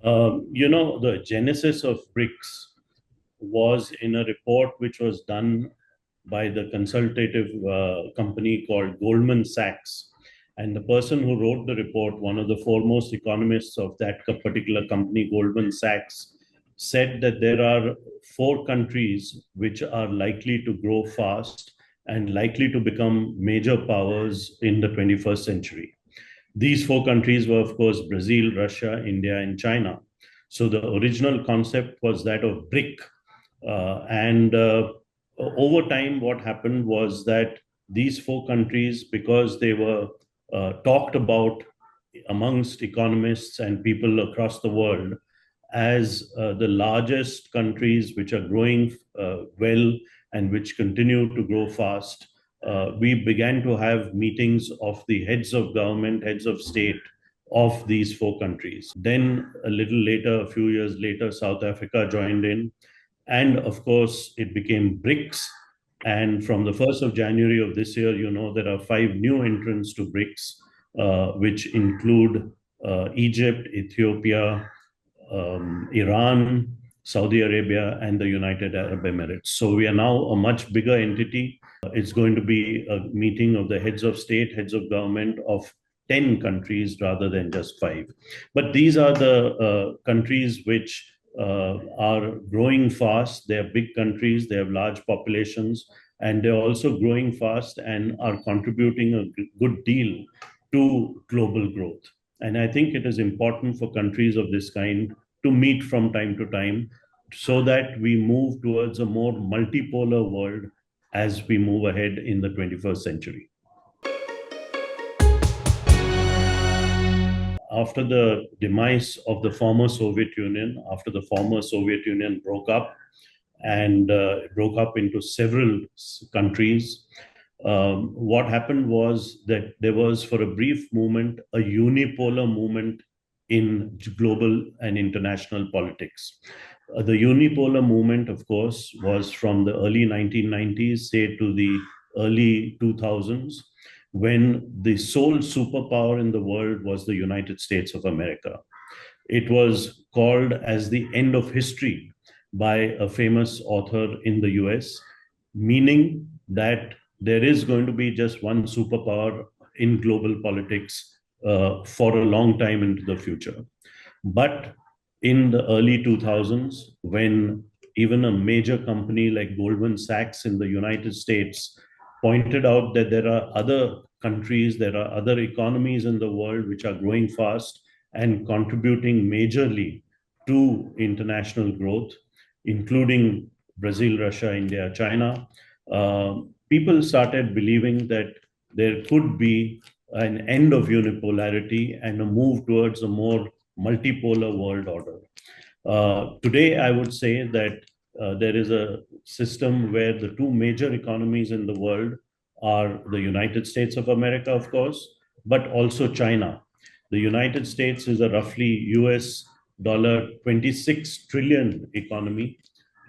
The genesis of BRICS was in a report which was done by the consultative company called Goldman Sachs. And the person who wrote the report, one of the foremost economists of that particular company, Goldman Sachs, said that there are four countries which are likely to grow fast and likely to become major powers in the 21st century. These four countries were, of course, Brazil, Russia, India, and China. So the original concept was that of BRIC. And over time, what happened was that these four countries, because they were talked about amongst economists and people across the world as the largest countries which are growing well and which continue to grow fast, we began to have meetings of the heads of government, heads of state of these four countries. Then, a little later, a few years later, South Africa joined in. And of course, it became BRICS. And from the 1st of January of this year, there are five new entrants to BRICS, which include Egypt, Ethiopia, Iran, Saudi Arabia, and the United Arab Emirates. So we are now a much bigger entity. It's going to be a meeting of the heads of state, heads of government of 10 countries rather than just five. But these are the countries which are growing fast. They are big countries, they have large populations, and they're also growing fast and are contributing a good deal to global growth. And I think it is important for countries of this kind to meet from time to time so that we move towards a more multipolar world as we move ahead in the 21st century. After the demise of the former Soviet Union, after the former Soviet Union broke up and broke up into several countries, what happened was that there was, for a brief moment, a unipolar movement in global and international politics. The unipolar movement, of course, was from the early 1990s, say, to the early 2000s, when the sole superpower in the world was the United States of America. It was called as the end of history by a famous author in the US, meaning that there is going to be just one superpower in global politics for a long time into the future. But in the early 2000s, when even a major company like Goldman Sachs in the United States pointed out that there are other countries, there are other economies in the world which are growing fast and contributing majorly to international growth, including Brazil, Russia, India, China, people started believing that there could be an end of unipolarity and a move towards a more multipolar world order. Today, I would say that there is a system where the two major economies in the world are the United States of America, of course, but also China. The United States is a roughly US dollar 26 trillion economy,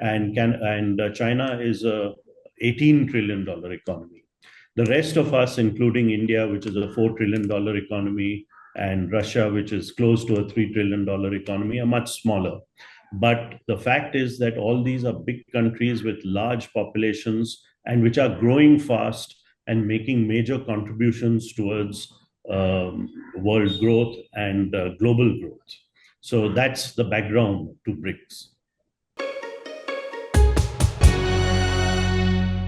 and China is a $18 trillion economy. The rest of us, including India, which is a $4 trillion economy, and Russia, which is close to a $3 trillion economy, are much smaller. But the fact is that all these are big countries with large populations and which are growing fast and making major contributions towards world growth and global growth. So that's the background to BRICS.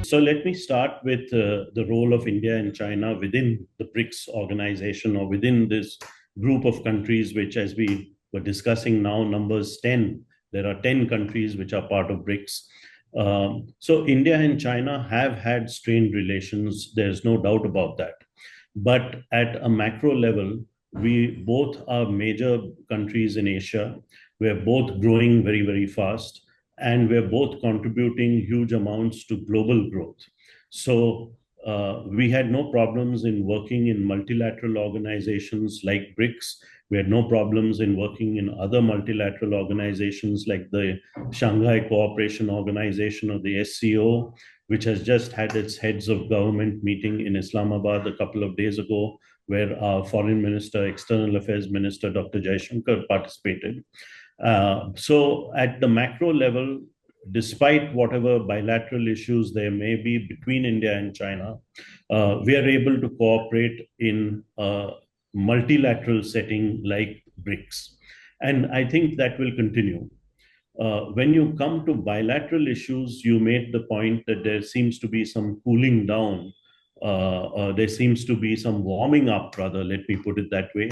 So let me start with the role of India and China within the BRICS organization, or within this group of countries, which, as we were discussing now, numbers 10. There are 10 countries which are part of BRICS. So India and China have had strained relations. There's no doubt about that. But at a macro level, we both are major countries in Asia. We're both growing very, very fast, and we're both contributing huge amounts to global growth. So we had no problems in working in multilateral organizations like BRICS. We had no problems in working in other multilateral organizations like the Shanghai Cooperation Organization, or the SCO. which has just had its heads of government meeting in Islamabad a couple of days ago, where our Foreign Minister, External Affairs Minister, Dr. Jaishankar participated. So at the macro level, despite whatever bilateral issues there may be between India and China, we are able to cooperate in a multilateral setting like BRICS. And I think that will continue. When you come to bilateral issues, you made the point that there seems to be some cooling down. There seems to be some warming up, rather, let me put it that way,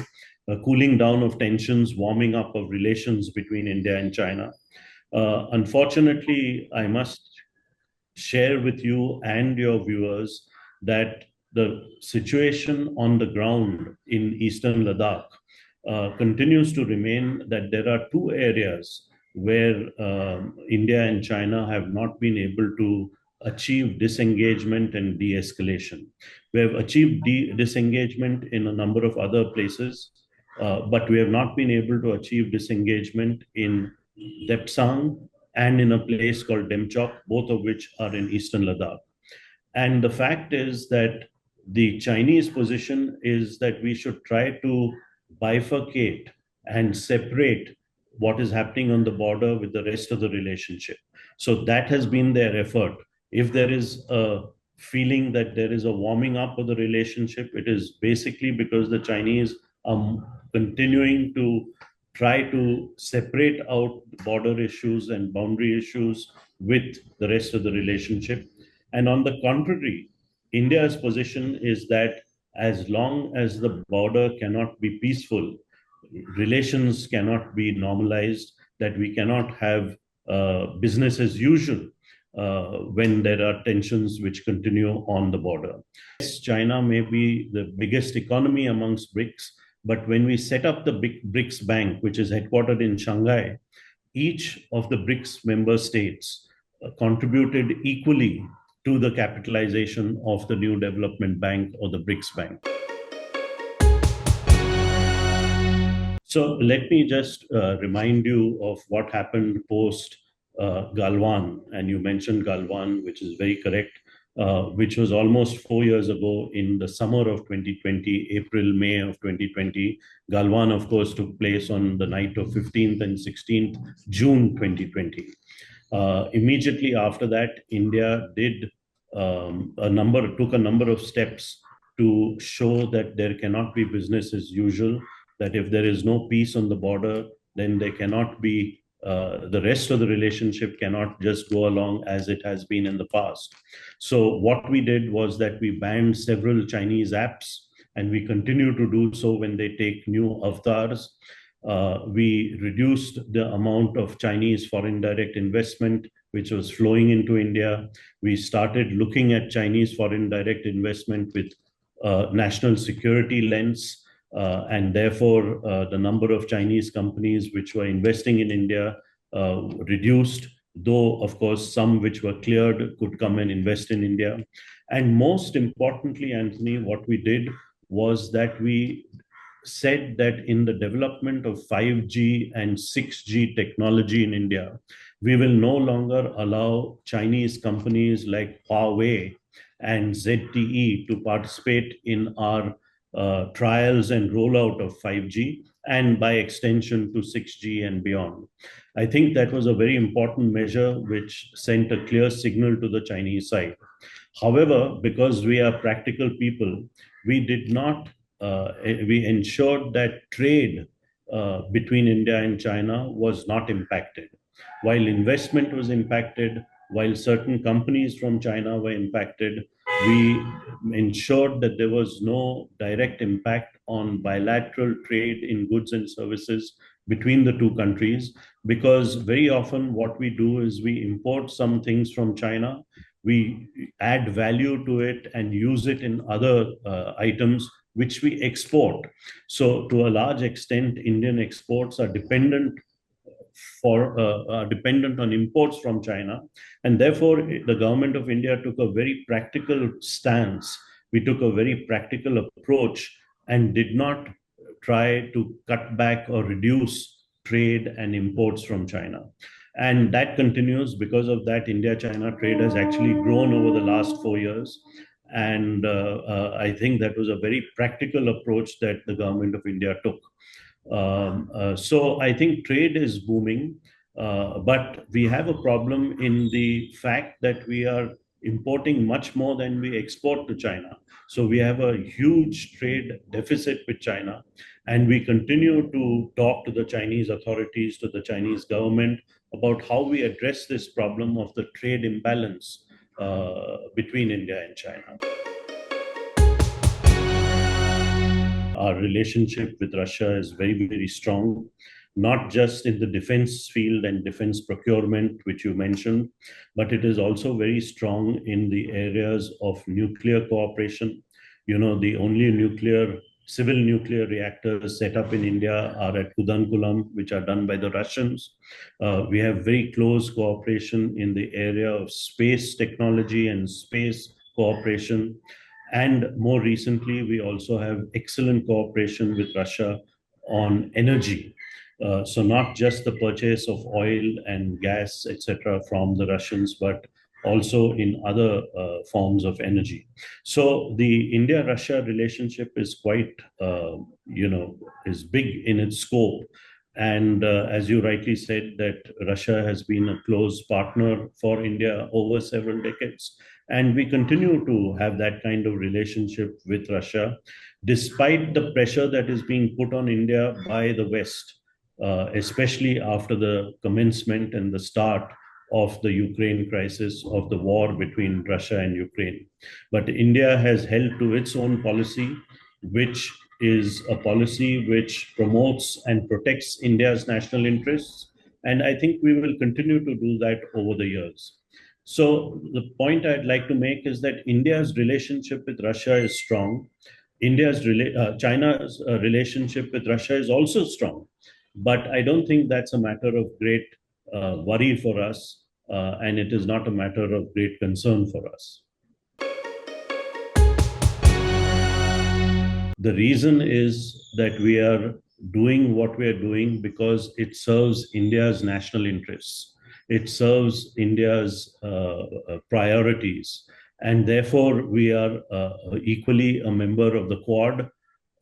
a cooling down of tensions, warming up of relations between India and China. Unfortunately, I must share with you and your viewers that the situation on the ground in eastern Ladakh continues to remain that there are two areas where India and China have not been able to achieve disengagement and de-escalation. We have achieved disengagement in a number of other places, but we have not been able to achieve disengagement in Depsang and in a place called Demchok, both of which are in eastern Ladakh. And the fact is that the Chinese position is that we should try to bifurcate and separate what is happening on the border with the rest of the relationship. So that has been their effort. If there is a feeling that there is a warming up of the relationship, it is basically because the Chinese are continuing to try to separate out border issues and boundary issues with the rest of the relationship. And on the contrary, India's position is that as long as the border cannot be peaceful, relations cannot be normalized, that we cannot have business as usual when there are tensions which continue on the border. Yes, China may be the biggest economy amongst BRICS, but when we set up the BRICS Bank, which is headquartered in Shanghai, each of the BRICS member states contributed equally to the capitalization of the new development bank or the BRICS Bank. So let me just remind you of what happened post Galwan. And you mentioned Galwan, which is very correct, which was almost 4 years ago in the summer of 2020, April, May of 2020. Galwan, of course, took place on the night of 15th and 16th June 2020. Immediately after that, India did took a number of steps to show that there cannot be business as usual, that if there is no peace on the border, then there cannot be, the rest of the relationship cannot just go along as it has been in the past. So what we did was that we banned several Chinese apps, and we continue to do so when they take new avatars. We reduced the amount of Chinese foreign direct investment which was flowing into India. We started looking at Chinese foreign direct investment with national security lens. And therefore, the number of Chinese companies which were investing in India reduced, though, of course, some which were cleared could come and invest in India. And most importantly, Anthony, what we did was that we said that in the development of 5G and 6G technology in India, we will no longer allow Chinese companies like Huawei and ZTE to participate in our trials and rollout of 5G, and by extension to 6G and beyond. I think that was a very important measure which sent a clear signal to the Chinese side. However, because we are practical people, we did not, we ensured that trade between India and China was not impacted. While investment was impacted, while certain companies from China were impacted, we ensured that there was no direct impact on bilateral trade in goods and services between the two countries, because very often what we do is we import some things from China, we add value to it and use it in other items which we export. So to a large extent, Indian exports are dependent on imports from China. And therefore, the government of India took a very practical stance. We took a very practical approach and did not try to cut back or reduce trade and imports from China. And that continues. Because of that, India-China trade has actually grown over the last 4 years. And I think that was a very practical approach that the government of India took. So I think trade is booming, but we have a problem in the fact that we are importing much more than we export to China. So we have a huge trade deficit with China, and we continue to talk to the Chinese authorities, to the Chinese government about how we address this problem of the trade imbalance between India and China. Our relationship with Russia is very, very strong, not just in the defense field and defense procurement, which you mentioned, but it is also very strong in the areas of nuclear cooperation. You know, the only civil nuclear reactors set up in India are at Kudankulam, which are done by the Russians. We have very close cooperation in the area of space technology and space cooperation. And more recently, we also have excellent cooperation with Russia on energy. So not just the purchase of oil and gas, etc., from the Russians, but also in other forms of energy. So the India-Russia relationship is quite, is big in its scope. And as you rightly said, that Russia has been a close partner for India over several decades. And we continue to have that kind of relationship with Russia, despite the pressure that is being put on India by the West, especially after the commencement and the start of the Ukraine crisis, of the war between Russia and Ukraine. But India has held to its own policy, which is a policy which promotes and protects India's national interests. And I think we will continue to do that over the years. So the point I'd like to make is that India's relationship with Russia is strong. China's relationship with Russia is also strong, but I don't think that's a matter of great worry for us, and it is not a matter of great concern for us. The reason is that we are doing what we are doing because it serves India's national interests. It serves India's priorities. And therefore, we are equally a member of the Quad,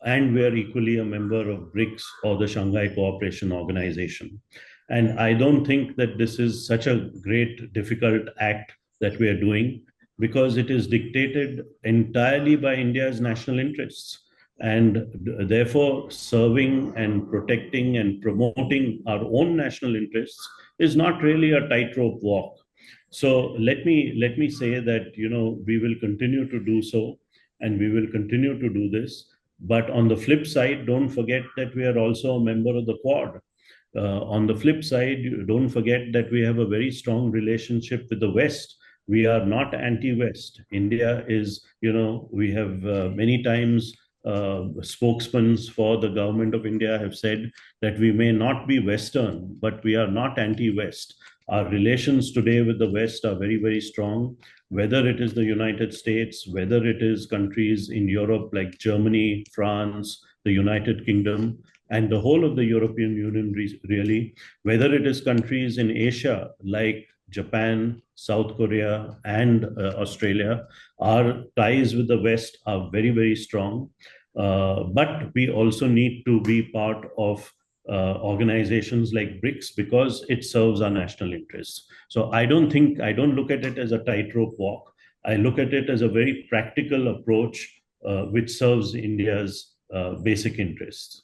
and we are equally a member of BRICS, or the Shanghai Cooperation Organization. And I don't think that this is such a great, difficult act that we are doing, because it is dictated entirely by India's national interests. And therefore, serving and protecting and promoting our own national interests is not really a tightrope walk. So let me say that, we will continue to do so, and we will continue to do this. But on the flip side, don't forget that we are also a member of the Quad. On the flip side, don't forget that we have a very strong relationship with the West. We are not anti-West. India is, we have many times spokesmen for the government of India have said that we may not be Western, but we are not anti-West. Our relations today with the West are very, very strong, whether it is the United States, whether it is countries in Europe like Germany, France, the United Kingdom, and the whole of the European Union, really, whether it is countries in Asia like Japan, South Korea, and Australia. Our ties with the West are very, very strong. But we also need to be part of organizations like BRICS because it serves our national interests. So I don't look at it as a tightrope walk. I look at it as a very practical approach which serves India's basic interests.